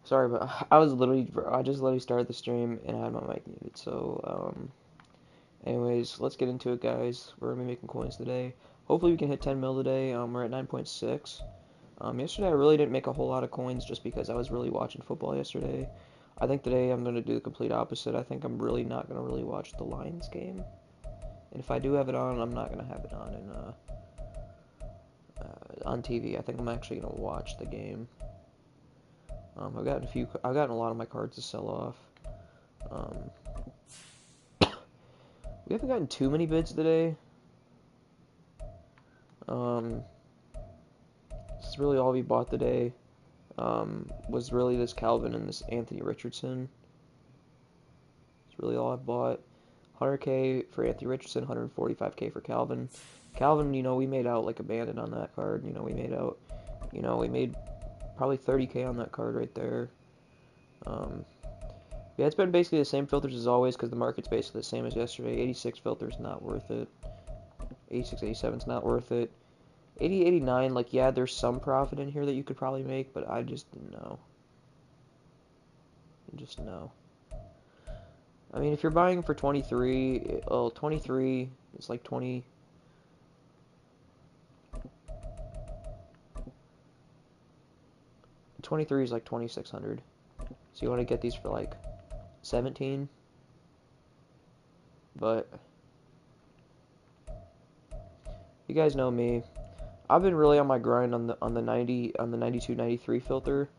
Sorry, but I just literally started the stream and I had my mic muted. So, anyways, let's get into it, guys. We're gonna be making coins today. Hopefully, we can hit 10 mil today. We're at 9.6. Yesterday, I really didn't make a whole lot of coins just because I was really watching football yesterday. I think today I'm gonna do the complete opposite. I think I'm really not gonna really watch the Lions game. And if I do have it on, I'm not gonna have it on TV. I think I'm actually gonna watch the game. I've gotten a lot of my cards to sell off. Um, we haven't gotten too many bids today. Um, this is really all we bought today. Was really this Calvin and this Anthony Richardson. It's really all I bought. 100K for Anthony Richardson, 145K for Calvin. Calvin, we made out like a bandit on that card. We made probably 30K on that card right there. Yeah, it's been basically the same filters as always because the market's basically the same as yesterday. 86 filters, not worth it. 86, 87 is not worth it. 80, 89, like, yeah, there's some profit in here that you could probably make, but I just no. Just no. I mean, if you're buying for 23, well, 23 is like 20. 23 is like 2,600. So you want to get these for like 17. But you guys know me. I've been really on my grind on the 92 93 filter,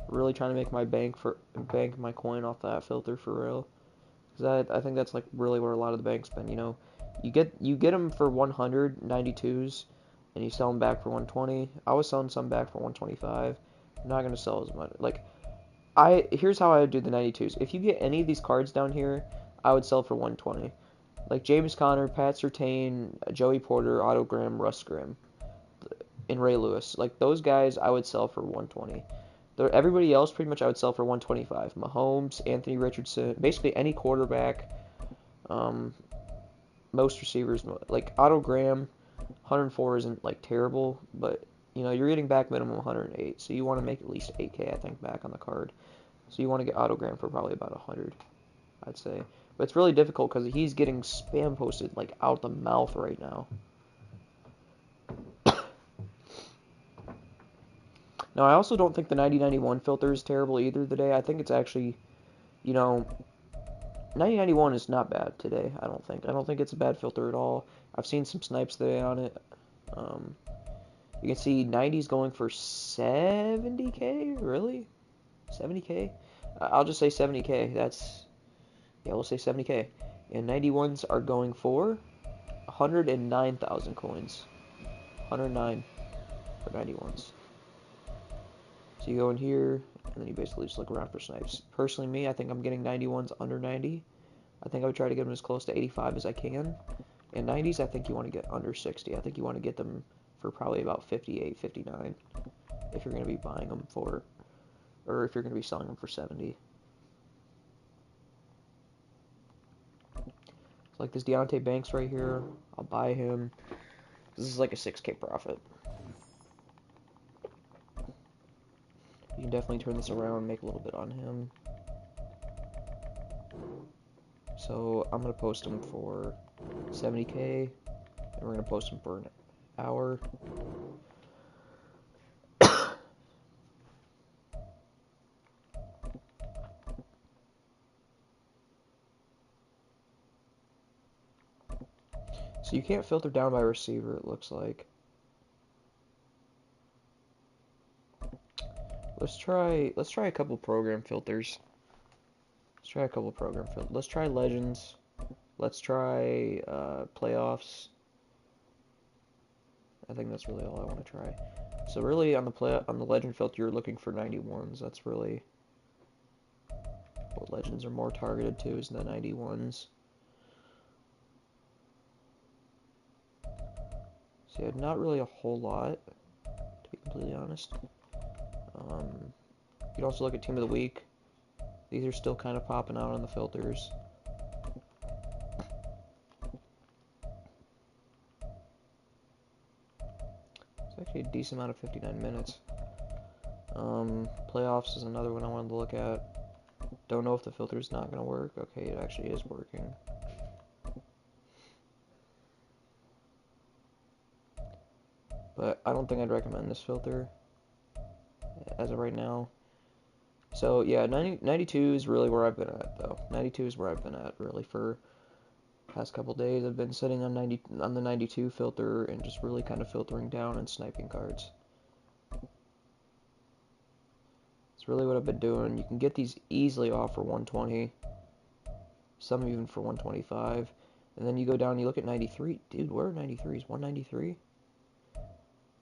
really trying to make my bank my coin off that filter for real. Cause I think that's like really where a lot of the banks been. You get them for 100 92s, and you sell them back for 120. I was selling some back for 125. I'm not gonna sell as much. Like here's how I would do the 92s. If you get any of these cards down here, I would sell for 120. Like James Conner, Pat Surtain, Joey Porter, Otto Graham, Russ Grimm, and Ray Lewis. Like those guys, I would sell for 120. Everybody else, pretty much, I would sell for 125. Mahomes, Anthony Richardson, basically any quarterback, um, most receivers. Like Otto Graham, 104 isn't like terrible, but you're getting back minimum 108, so you want to make at least 8K, I think, back on the card. So you want to get Otto Graham for probably about 100, I'd say. But it's really difficult because he's getting spam posted like out the mouth right now. Now, I also don't think the 9091 filter is terrible either today. I think it's actually, 9091 is not bad today, I don't think. I don't think it's a bad filter at all. I've seen some snipes today on it. You can see 90's going for 70K, really? 70K? I'll just say 70K. We'll say 70K. And 91s are going for 109,000 coins. 109 for 91s. So you go in here, and then you basically just look around for snipes. Personally, me, I think I'm getting 91s under 90. I think I would try to get them as close to 85 as I can. And 90s, I think you want to get under 60. I think you want to get them for probably about 58, 59 if you're going to be buying them for, or if you're going to be selling them for 70. So like this Deontay Banks right here, I'll buy him. This is like a 6K profit. You can definitely turn this around and make a little bit on him. So I'm going to post him for 70K, and we're going to post him for an hour. So you can't filter down by receiver, it looks like. Let's try a couple program filters. Let's try Legends. Let's try playoffs. I think that's really all I want to try. So really on the Legend filter, you're looking for 91s. That's really what Legends are more targeted to, is the 91s. So yeah, not really a whole lot, to be completely honest. You can also look at Team of the Week. These are still kind of popping out on the filters. It's actually a decent amount of 59 minutes. Playoffs is another one I wanted to look at. Don't know if the filter's not going to work. Okay, it actually is working. But I don't think I'd recommend this filter as of right now. So yeah, 92 is really where I've been at though. 92 is where I've been at really for past couple days. I've been sitting on the 92 filter and just really kind of filtering down and sniping cards. It's really what I've been doing. You can get these easily off for 120, some even for 125. And then you go down, you look at 93. Dude, where are 93s? 193?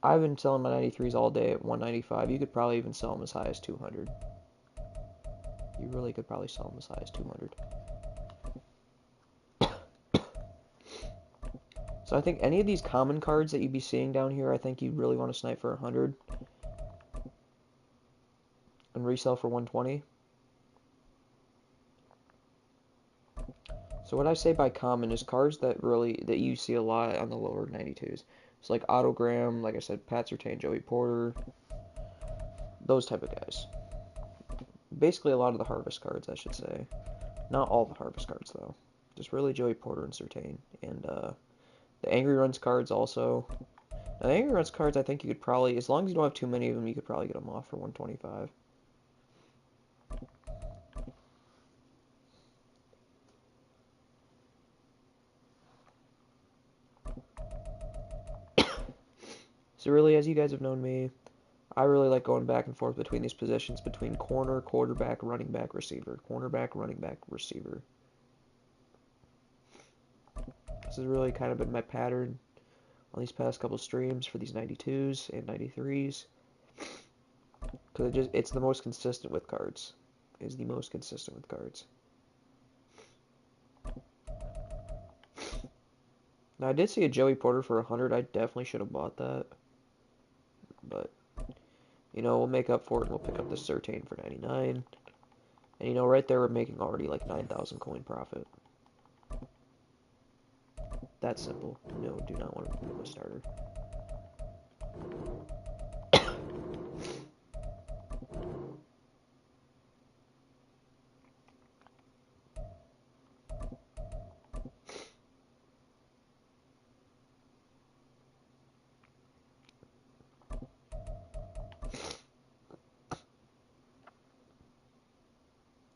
I've been selling my 93s all day at 195. You could probably even sell them as high as 200. You really could probably sell them as high as 200. So I think any of these common cards that you'd be seeing down here, I think you really want to snipe for 100 and resell for 120. So what I say by common is cards that you see a lot on the lower 92s. It's like Autogram, like I said, Pat Surtain, Joey Porter, those type of guys. Basically a lot of the harvest cards, I should say. Not all the harvest cards though. Just really Joey Porter and Surtain. And the Angry Runs cards also. Now the Angry Runs cards, I think you could probably, as long as you don't have too many of them, you could probably get them off for 125. So really, as you guys have known me, I really like going back and forth between these positions, between corner, quarterback, running back, receiver. Cornerback, running back, receiver. This has really kind of been my pattern on these past couple streams for these 92s and 93s. Because it's the most consistent with cards. It's the most consistent with cards. Now, I did see a Joey Porter for 100. I definitely should have bought that. But, you know, we'll make up for it and we'll pick up the Surtain for 99. And, you know, right there we're making already like 9,000 coin profit. That's simple. No, do not want to move a starter.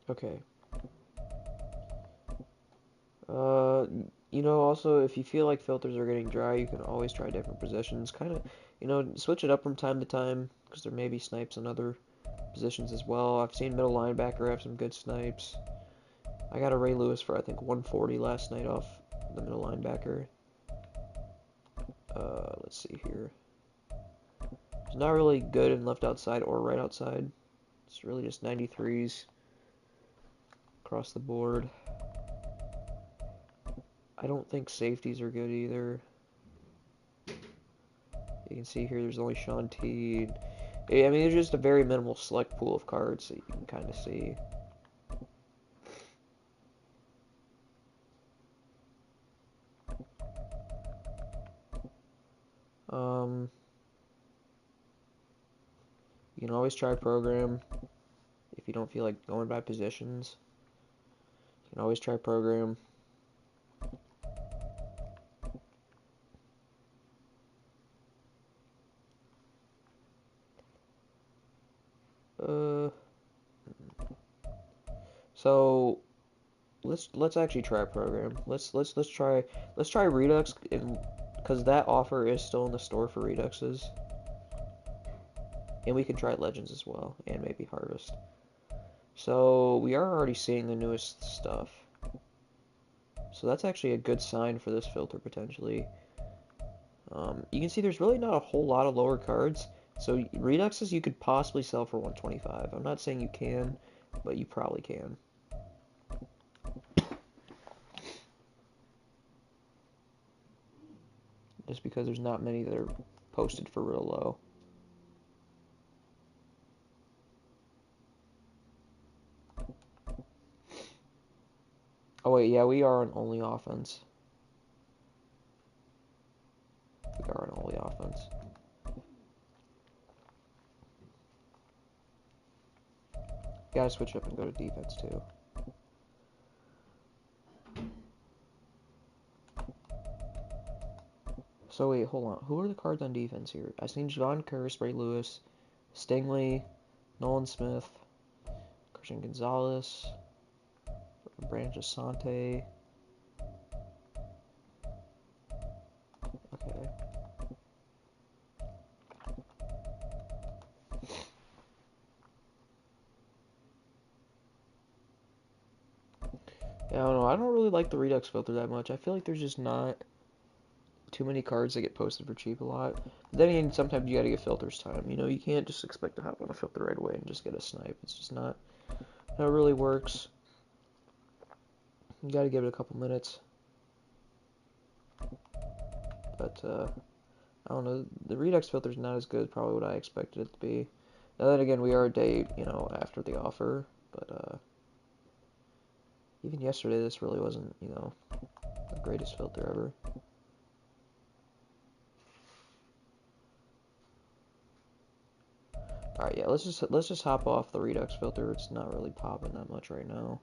Okay. You know, also, if you feel like filters are getting dry, you can always try different positions. Kind of, you know, switch it up from time to time, because there may be snipes in other positions as well. I've seen middle linebacker have some good snipes. I got a Ray Lewis for, I think, 140 last night off the middle linebacker. Let's see here. It's not really good in left outside or right outside. It's really just 93s across the board. I don't think safeties are good either. You can see here there's only Sean T. I mean, there's just a very minimal select pool of cards that you can kind of see. You can always try program if you don't feel like going by positions. You can always try program. So let's actually try a program. Let's try Redux, because that offer is still in the store for Reduxes, and we can try Legends as well, and maybe Harvest. So we are already seeing the newest stuff. So that's actually a good sign for this filter potentially. You can see there's really not a whole lot of lower cards. So Reduxes you could possibly sell for 125. I'm not saying you can, but you probably can. Just because there's not many that are posted for real low. Oh wait, yeah, we are on only offense. We are on only offense. Gotta switch up and go to defense too. So wait, hold on. Who are the cards on defense here? I seen Javon Curse, Ray Lewis, Stingley, Nolan Smith, Christian Gonzalez, Branch Asante. Okay. Yeah, I don't know. I don't really like the Redux filter that much. I feel like there's just not too many cards that get posted for cheap a lot. But then again, sometimes you gotta give filters time. You know, you can't just expect to hop on a filter right away and just get a snipe. It's just not how it really works. You gotta give it a couple minutes. But, I don't know. The Redux filter's not as good as probably what I expected it to be. Now then again, we are a day, you know, after the offer. But, even yesterday, this really wasn't, you know, the greatest filter ever. Alright, yeah, let's just hop off the Redux filter. It's not really popping that much right now.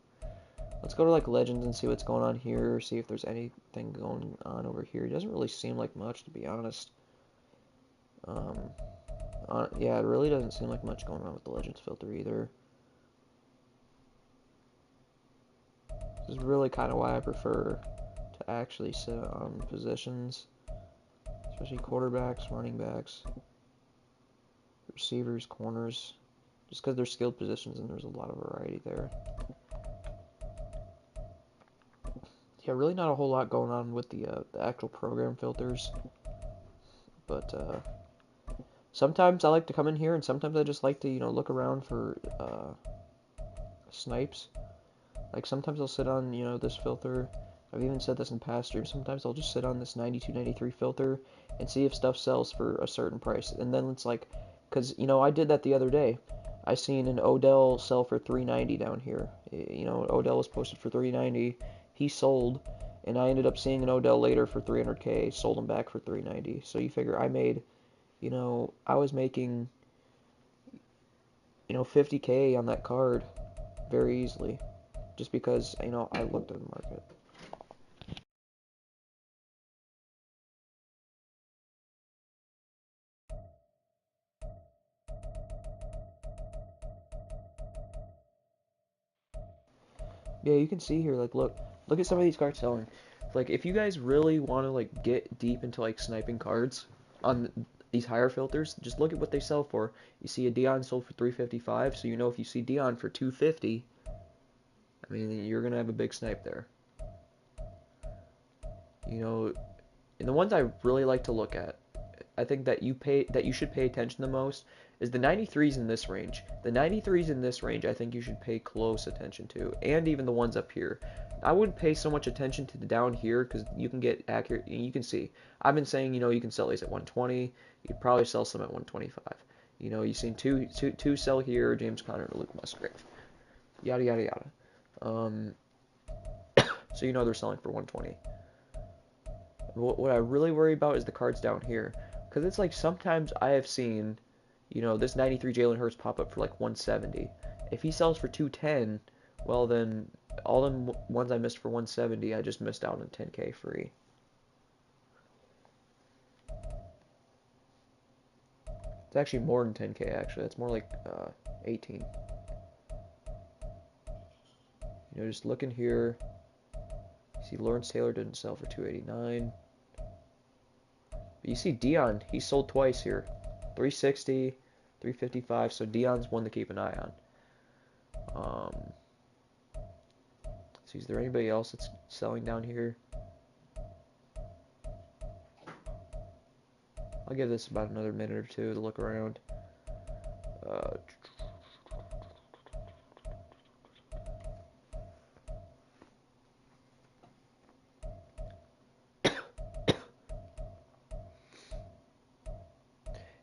Let's go to like Legends and see what's going on here. See if there's anything going on over here. It doesn't really seem like much, to be honest. Yeah, it really doesn't seem like much going on with the Legends filter either. This is really kind of why I prefer to actually sit on positions, especially quarterbacks, running backs, receivers, corners, just because they're skilled positions and there's a lot of variety there. Yeah, really not a whole lot going on with the actual program filters, but sometimes I like to come in here and sometimes I just like to, you know, look around for snipes. Like sometimes I'll sit on, you know, this filter. I've even said this in past streams. Sometimes I'll just sit on this 92, 93 filter and see if stuff sells for a certain price. And then it's like, because, you know, I did that the other day. I seen an Odell sell for 390 down here. You know, Odell was posted for 390. He sold, and I ended up seeing an Odell later for 300K. Sold him back for 390. So you figure I made, you know, I was making, you know, 50K on that card very easily. Just because, you know, I looked at the market. Yeah, you can see here, like, look at some of these cards selling. Like, if you guys really want to, like, get deep into, like, sniping cards on these higher filters, just look at what they sell for. You see a Dion sold for 355, so you know if you see Dion for 250, I mean, you're gonna have a big snipe there. You know, and the ones I really like to look at, I think that you should pay attention the most is the 93s in this range. The 93s in this range, I think you should pay close attention to, and even the ones up here. I wouldn't pay so much attention to the down here because you can get accurate. You can see. I've been saying, you know, you can sell these at 120. You'd probably sell some at 125. You know, you've seen two sell here, James Conner to Luke Musgrave. Yada yada yada. Um, so you know they're selling for 120. What I really worry about is the cards down here. Because it's like sometimes I have seen, you know, this 93 Jalen Hurts pop up for like 170. If he sells for 210, well then all them ones I missed for 170, I just missed out on 10K free. It's actually more than 10K actually. It's more like 18. You know, just looking here. You see Lawrence Taylor didn't sell for 289. But you see Dion, he sold twice here. 360, 355, so Dion's one to keep an eye on. So is there anybody else that's selling down here? I'll give this about another minute or two to look around.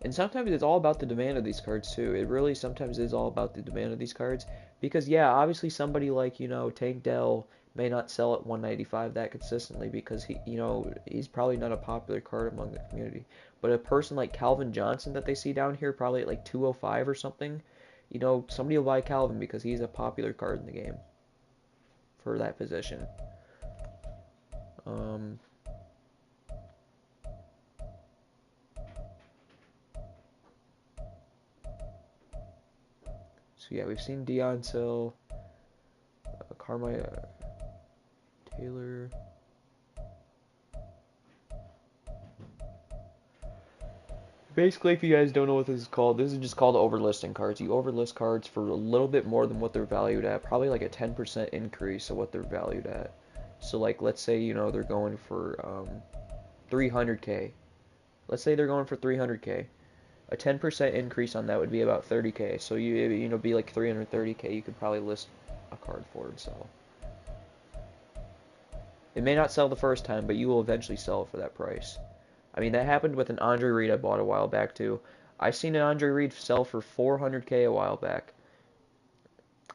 And sometimes it's all about the demand of these cards too. It really sometimes is all about the demand of these cards. Because yeah, obviously somebody like, you know, Tank Dell may not sell at 195 that consistently because he, you know, he's probably not a popular card among the community. But a person like Calvin Johnson that they see down here probably at like 205 or something, you know, somebody will buy Calvin because he's a popular card in the game for that position. Um, so yeah, we've seen Deion Sill, Carmine Taylor. Basically, if you guys don't know what this is called, this is just called overlisting cards. You overlist cards for a little bit more than what they're valued at, probably like a 10% increase of what they're valued at. So like, let's say, you know, they're going for 300K. Let's say they're going for 300K. A 10% increase on that would be about 30K. So you know, be like 330K. You could probably list a card for and sell. It may not sell the first time, but you will eventually sell it for that price. I mean, that happened with an Andre Reed I bought a while back too. I seen an Andre Reed sell for 400K a while back,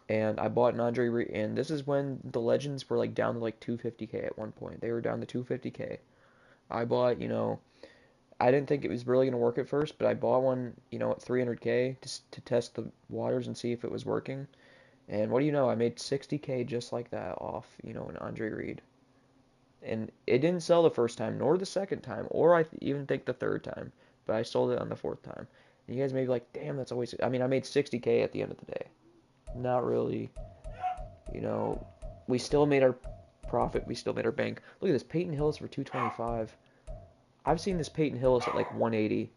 and I bought an Andre Reed, and this is when the Legends were like down to like 250K at one point. They were down to 250K. I bought, you know, I didn't think it was really gonna work at first, but I bought one, you know, at 300K to test the waters and see if it was working. And what do you know? I made 60K just like that off, you know, an Andre Reed. And it didn't sell the first time, nor the second time, or even think the third time. But I sold it on the fourth time. And you guys may be like, damn, that's always. I mean, I made 60K at the end of the day. Not really, you know. We still made our profit. We still made our bank. Look at this. Peyton Hillis for 225. I've seen this Peyton Hillis at like 180.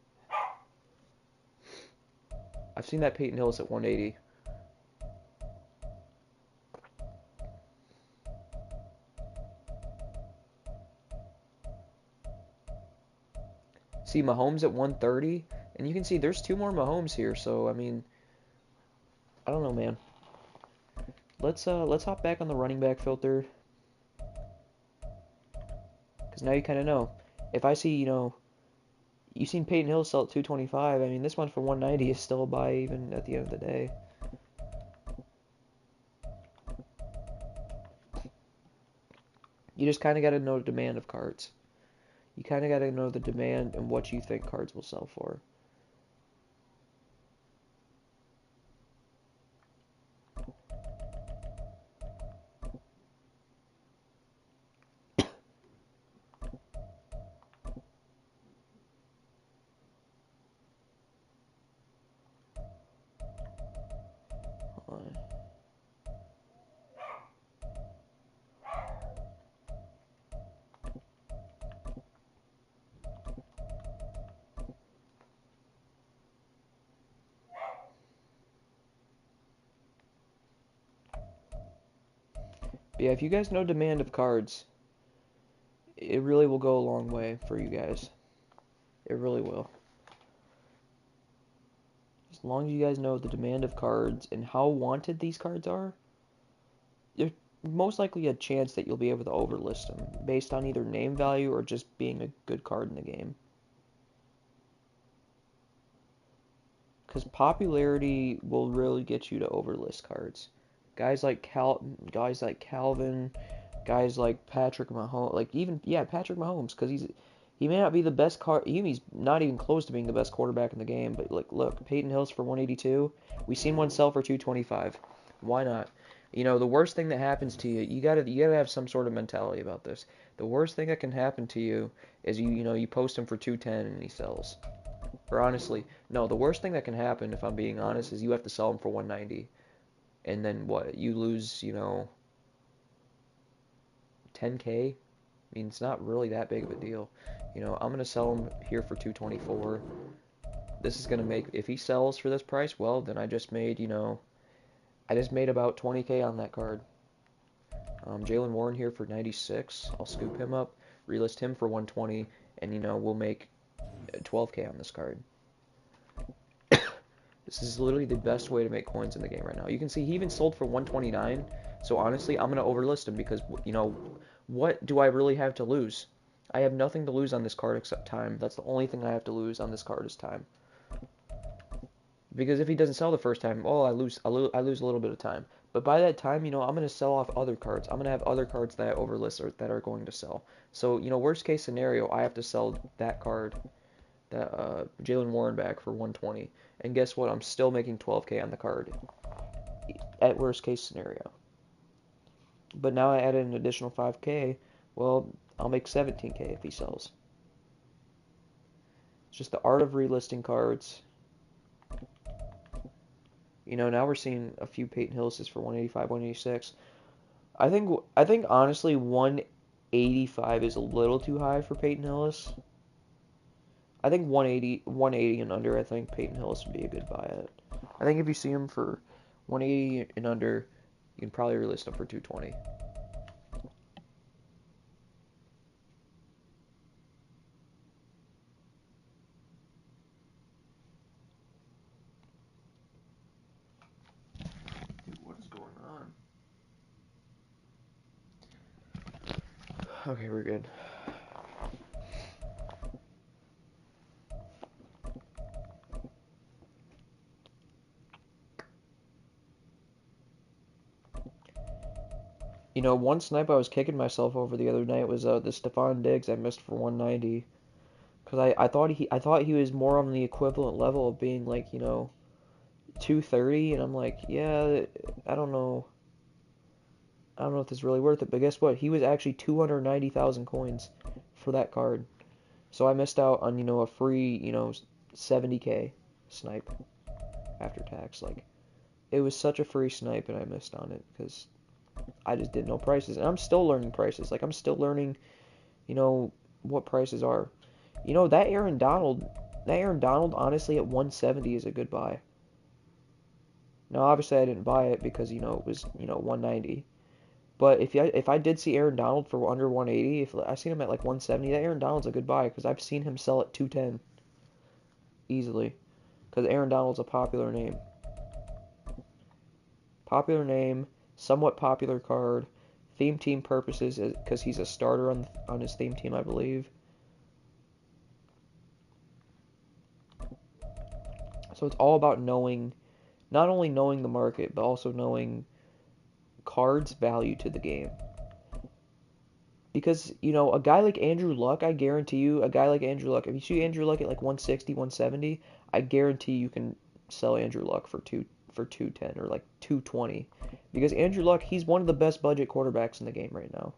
I've seen that Peyton Hillis at 180. See Mahomes at 130, and you can see there's two more Mahomes here. So I mean, I don't know, man. Let's hop back on the running back filter, because now you kind of know. If I see, you know, you've seen Peyton Hill sell at 225. I mean, this one for 190 is still a buy even at the end of the day. You just kind of got to know the demand of cards. You kind of got to know the demand and what you think cards will sell for. But yeah, if you guys know demand of cards, it really will go a long way for you guys. It really will. As long as you guys know the demand of cards and how wanted these cards are, there's most likely a chance that you'll be able to overlist them based on either name value or just being a good card in the game. Because popularity will really get you to overlist cards. Guys like Calvin, guys like Patrick Mahomes, like even Patrick Mahomes, because he may not be the best he's not even close to being the best quarterback in the game. But like, look, Peyton Hillis for 182. We seen one sell for 225. Why not? You know, the worst thing that happens to you, you gotta have some sort of mentality about this. The worst thing that can happen to you is you post him for 210 and he sells. Or honestly, no, the worst thing that can happen, if I'm being honest, is you have to sell him for 190. And then what? You lose, 10K? I mean, it's not really that big of a deal. I'm going to sell him here for 224. This is going to make, if he sells for this price, well, then I just made about 20K on that card. Jalen Warren here for 96. I'll scoop him up, relist him for 120, and, we'll make 12K on this card. This is literally the best way to make coins in the game right now. You can see he even sold for 129. So honestly, I'm going to overlist him because, what do I really have to lose? I have nothing to lose on this card except time. That's the only thing I have to lose on this card is time. Because if he doesn't sell the first time, well, I lose a little bit of time. But by that time, I'm going to sell off other cards. I'm going to have other cards that I overlist or that are going to sell. So, worst case scenario, I have to sell that card, that Jalen Warren back for 120. And guess what? I'm still making 12K on the card at worst case scenario. But now I added an additional 5K. Well, I'll make 17K if he sells. It's just the art of relisting cards. You know, now we're seeing a few Peyton Hillises for 185, 186. I think honestly 185 is a little too high for Peyton Hillis. I think 180 and under, I think Peyton Hillis would be a good buy at. I think if you see him for 180 and under, you can probably relist him for 220. Dude, what is going on? Okay, we're good. You know, one snipe I was kicking myself over the other night was the Stephon Diggs I missed for 190. Cause I thought he was more on the equivalent level of being like, you know, 230, and I'm like, yeah, I don't know. I don't know if this is really worth it, but guess what? He was actually 290,000 coins for that card. So I missed out on, you know, a free, you know, 70K snipe after tax. Like, it was such a free snipe, and I missed on it because I just didn't know prices. And I'm still learning prices. Like, I'm still learning, you know, what prices are. You know, that Aaron Donald, honestly, at 170 is a good buy. Now, obviously, I didn't buy it because, you know, it was, you know, 190. But if I did see Aaron Donald for under 180, if I seen him at like 170, that Aaron Donald's a good buy because I've seen him sell at 210 easily. Because Aaron Donald's a popular name. Popular name, somewhat popular card. Theme team purposes because he's a starter on his theme team, I believe. So it's all about knowing, not only knowing the market, but also knowing cards' value to the game. Because, you know, a guy like Andrew Luck, I guarantee you, a guy like Andrew Luck, if you see Andrew Luck at like 160, 170, I guarantee you can sell Andrew Luck for 210 or like 220. Because Andrew Luck, he's one of the best budget quarterbacks in the game right now.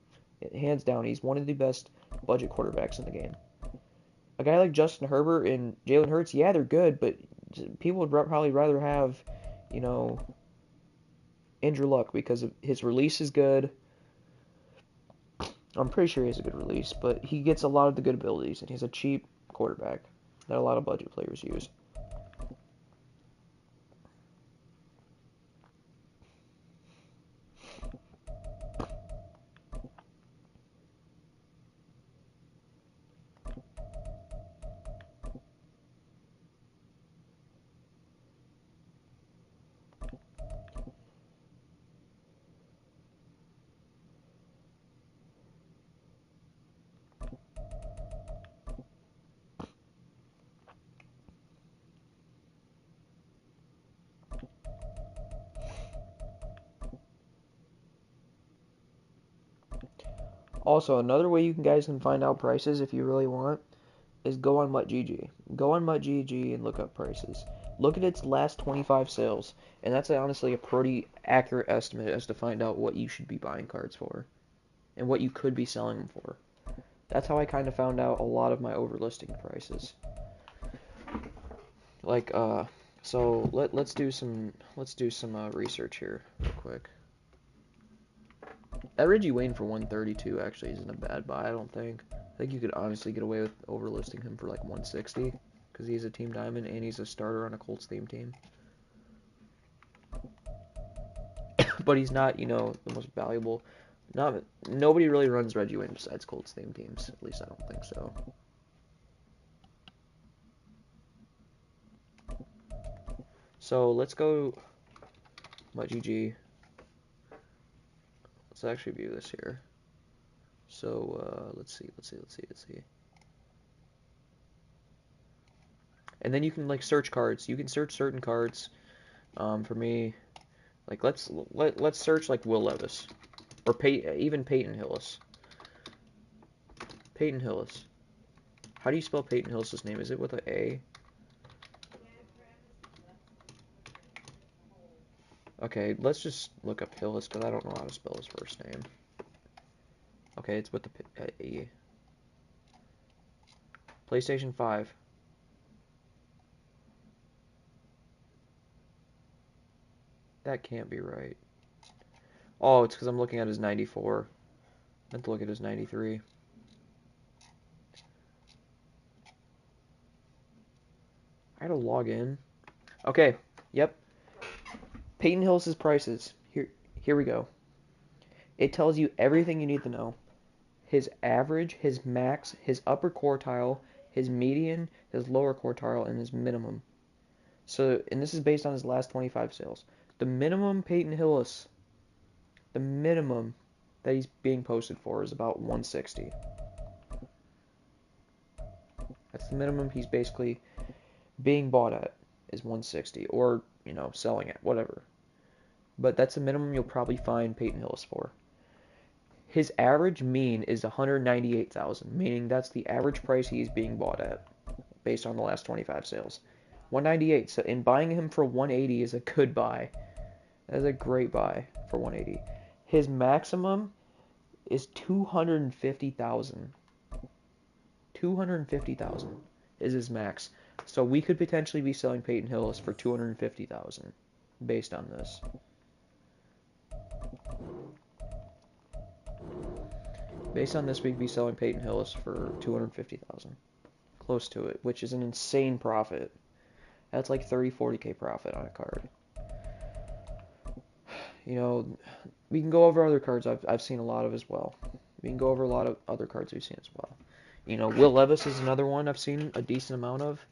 Hands down, he's one of the best budget quarterbacks in the game. A guy like Justin Herbert and Jalen Hurts, yeah, they're good, but people would probably rather have, you know, Andrew Luck because his release is good. I'm pretty sure he has a good release, but he gets a lot of the good abilities, and he's a cheap quarterback that a lot of budget players use. Also, another way you guys can find out prices if you really want is go on MuttGG. Go on MuttGG and look up prices. Look at its last 25 sales, and that's honestly a pretty accurate estimate as to find out what you should be buying cards for and what you could be selling them for. That's how I kind of found out a lot of my overlisting prices. Like, so let's do some research here real quick. That Reggie Wayne for 132 actually isn't a bad buy, I don't think. I think you could honestly get away with overlisting him for like 160 because he's a team diamond and he's a starter on a Colts theme team. But he's not, you know, the most valuable. Nobody really runs Reggie Wayne besides Colts theme teams. At least I don't think so. So let's go MuttGG. Let's actually view this here. So let's see. And then you can like search cards. You can search certain cards. For me, like let's search like Will Levis or even Peyton Hillis. Peyton Hillis. How do you spell Peyton Hillis' name? Is it with an A? Okay, let's just look up Hillis because I don't know how to spell his first name. Okay, it's with the E. PlayStation 5. That can't be right. Oh, it's because I'm looking at his 94. I meant to look at his 93. I had to log in. Okay, yep. Peyton Hillis' prices. Here we go. It tells you everything you need to know. His average, his max, his upper quartile, his median, his lower quartile, and his minimum. So, and this is based on his last 25 sales. The minimum Peyton Hillis, the minimum that he's being posted for is about 160. That's the minimum he's basically being bought at is 160, or, you know, selling at, whatever. But that's the minimum you'll probably find Peyton Hillis for. His average mean is 198,000, meaning that's the average price he's being bought at based on the last 25 sales. 198. So in buying him for 180 is a good buy. That is a great buy for 180. His maximum is 250,000. 250,000 is his max. So we could potentially be selling Peyton Hillis for 250,000 based on this. Based on this, we'd be selling Peyton Hillis for 250,000. Close to it, which is an insane profit. That's like 30-40K profit on a card. You know, we can go over other cards I've seen a lot of as well. We can go over a lot of other cards we've seen as well. You know, Will Levis is another one I've seen a decent amount of.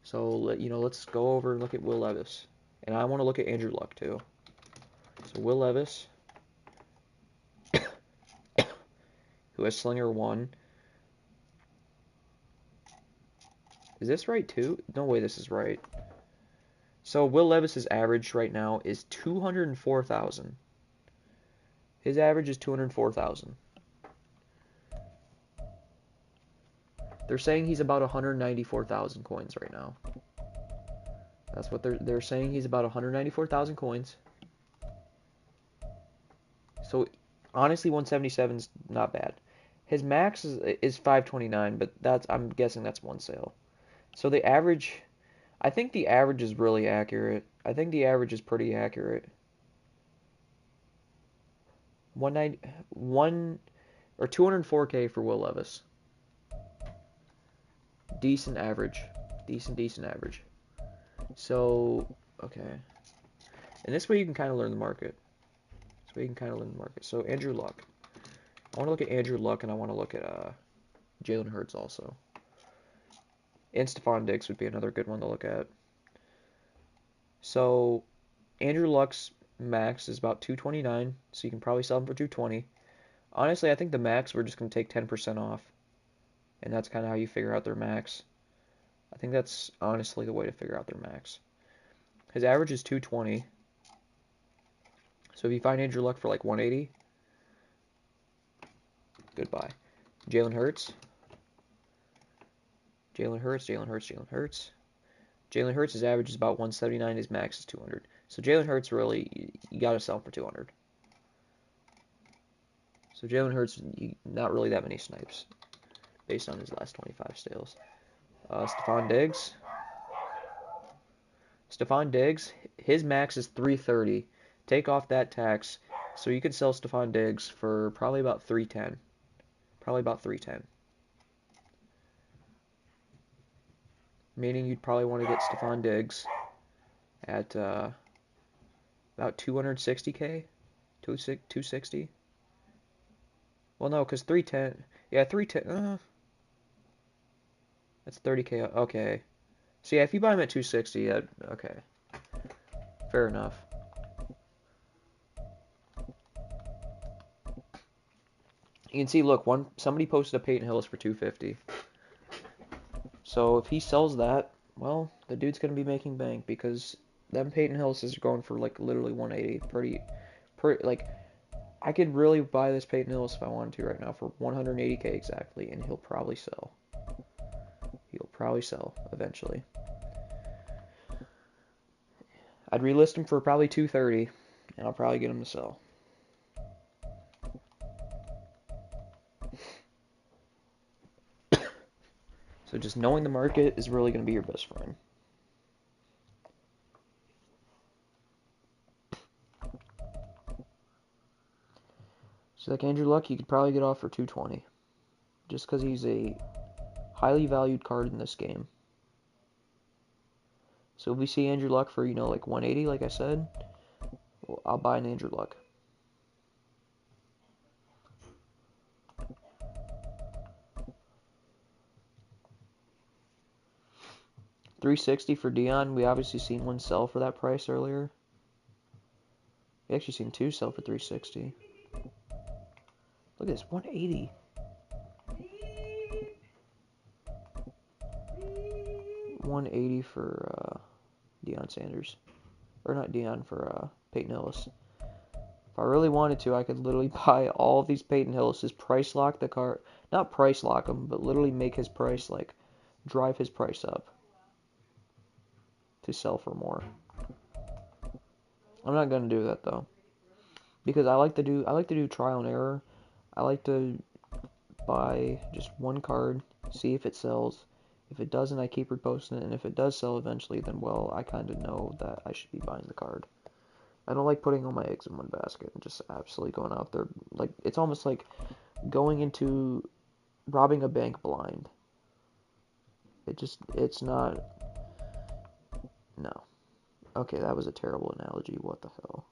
So, you know, let's go over and look at Will Levis. And I want to look at Andrew Luck, too. So, Will Levis, who has Slinger 1. Is this right, too? No way this is right. So, Will Levis's average right now is 204,000. His average is 204,000. They're saying he's about 194,000 coins right now. That's what they're saying. He's about 194,000 coins. So honestly, 177 is not bad. His max is 529, but I'm guessing that's one sale. So the average, I think the average is really accurate. I think the average is pretty accurate. 204K for Will Levis. Decent average. Decent average. So, okay. And this way you can kind of learn the market. So, Andrew Luck. I want to look at Andrew Luck, and I want to look at Jalen Hurts also. And Stephon Diggs would be another good one to look at. So, Andrew Luck's max is about 229, so you can probably sell him for 220. Honestly, I think the max, we're just going to take 10% off. And that's kind of how you figure out their max. I think that's honestly the way to figure out their max. His average is 220. So if you find Andrew Luck for like 180, goodbye. Jalen Hurts. Jalen Hurts, his average is about 179. His max is 200. So Jalen Hurts, really, you got to sell him for 200. So Jalen Hurts, not really that many snipes based on his last 25 sales. Stephon Diggs, his max is 330. Take off that tax, so you could sell Stephon Diggs for probably about 310. Meaning you'd probably want to get Stephon Diggs at about 260K, 260. Well, no, because 310. Yeah, 310. That's 30K. Okay. So yeah, if you buy him at 260, okay. Fair enough. You can see, look, somebody posted a Peyton Hillis for 250. So if he sells that, well, the dude's gonna be making bank because them Peyton Hillis is going for like literally 180. Pretty, like, I could really buy this Peyton Hillis if I wanted to right now for 180K exactly, and he'll probably sell. Eventually. I'd relist him for probably 230. and I'll probably get them to sell. So just knowing the market is really going to be your best friend. So like Andrew Luck, you could probably get off for 220, just because he's a highly valued card in this game. So if we see Andrew Luck for, like 180, like I said, well, I'll buy an Andrew Luck. $360 for Dion. We obviously seen one sell for that price earlier. We actually seen two sell for 360. Look at this, 180. 180 for Deion Sanders. Or not Deion, for Peyton Hillis. If I really wanted to, I could literally buy all of these Peyton Hillis, price lock the card. Not price lock him, but literally make his price, like, drive his price up to sell for more. I'm not gonna do that though, because I like to do trial and error. I like to buy just one card, see if it sells. If it doesn't, I keep reposting it, and if it does sell eventually, then well, I kind of know that I should be buying the card. I don't like putting all my eggs in one basket and just absolutely going out there. Like, it's almost like going into robbing a bank blind. It's not, no. Okay, that was a terrible analogy. What the hell?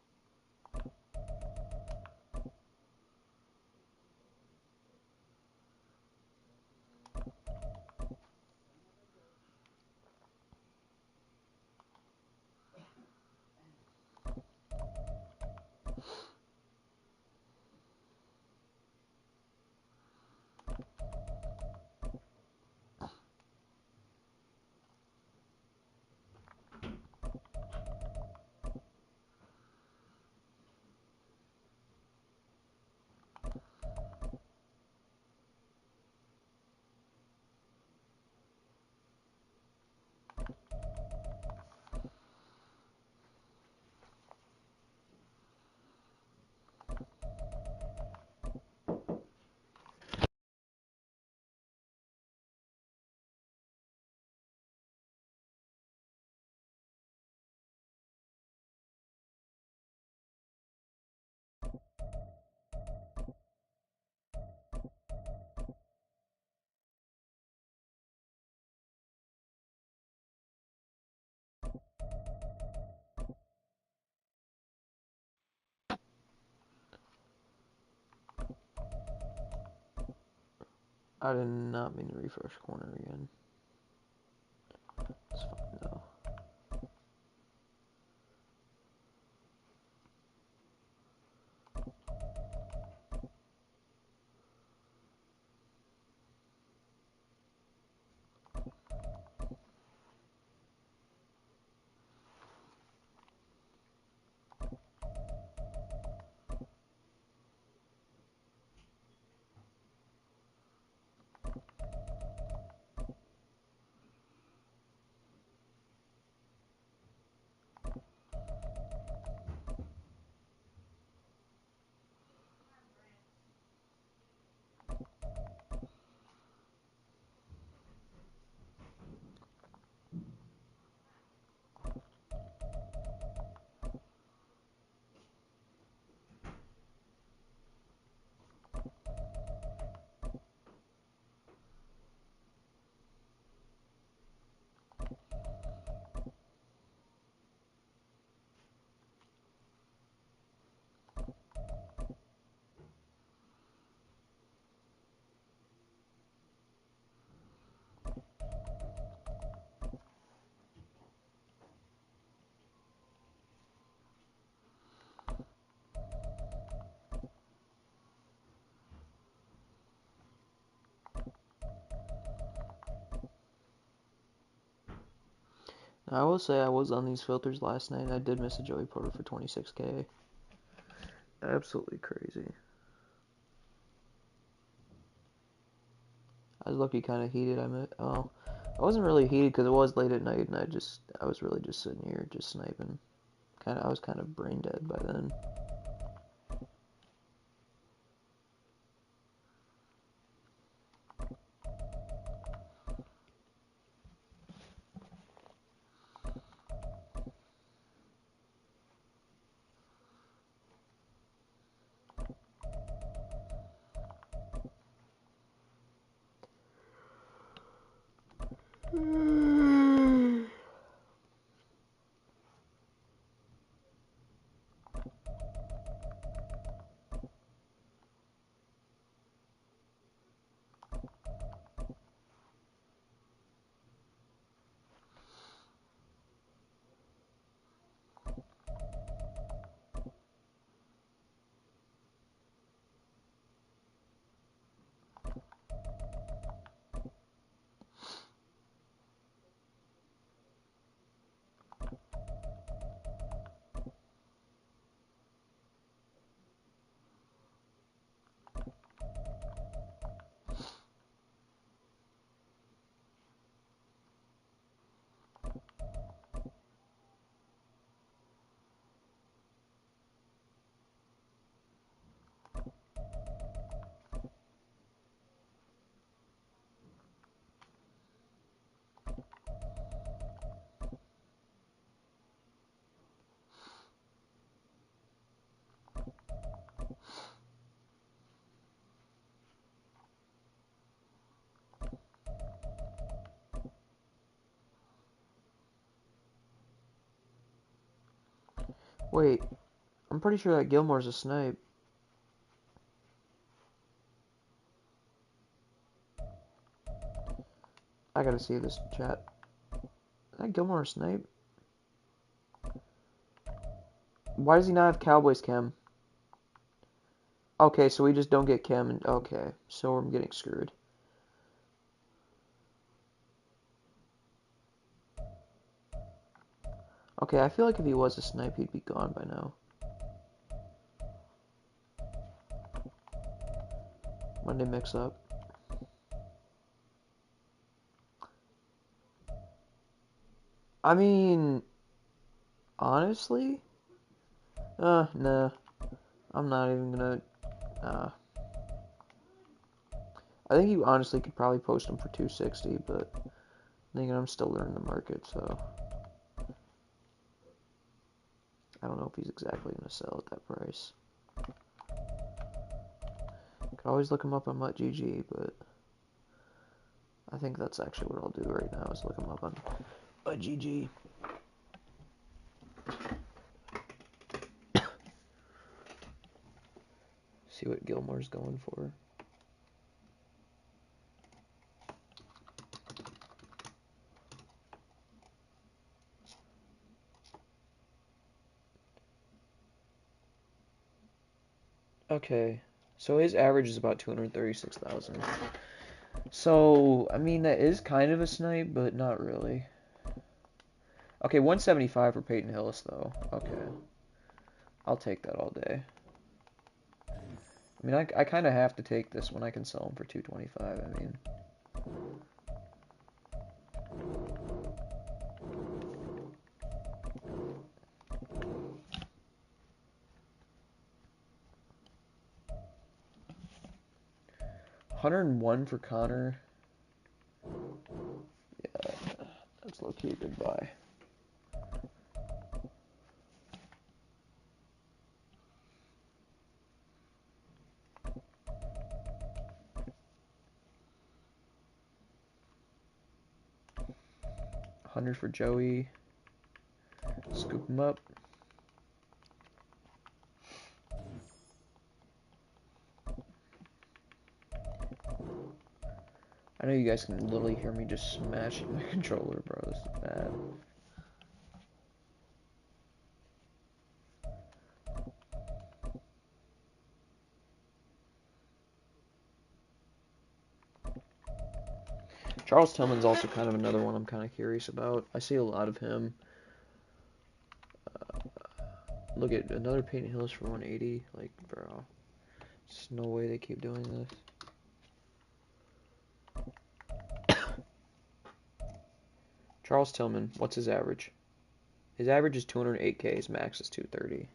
I did not mean to refresh corner again. It's fine though. I will say I was on these filters last night. I did miss a Joey Porter for 26K. Absolutely crazy. I was lucky, kind of heated. I wasn't really heated because it was late at night, and I was really just sitting here just sniping. I was kind of brain dead by then. Wait, I'm pretty sure that Gilmore's a snipe. I gotta see this chat. Is that Gilmore a snipe? Why does he not have Cowboys chem? Okay, so we just don't get chem. And okay, so I'm getting screwed. Okay, I feel like if he was a snipe, he'd be gone by now. Monday mix-up. I mean, honestly, nah. I'm not even gonna. I think you honestly could probably post him for 260, but thinking I'm still learning the market, so I don't know if he's exactly gonna sell at that price. Could always look him up on MuttGG, but I think that's actually what I'll do right now is look him up on MuttGG. See what Gilmore's going for. Okay, so his average is about 236,000. So, I mean, that is kind of a snipe, but not really. Okay, 175 for Peyton Hillis, though. Okay. I'll take that all day. I mean, I kind of have to take this when I can sell him for 225, I mean. $101 for Connor. Yeah, that's low-key a good buy. $100 for Joey. Scoop him up. I know you guys can literally hear me just smashing my controller, bro. This is bad. Charles Tillman's also kind of another one I'm kind of curious about. I see a lot of him. Look at another Peyton Hillis for 180. Like, bro, there's no way they keep doing this. Charles Tillman, what's his average? His average is 208K. His max is 230.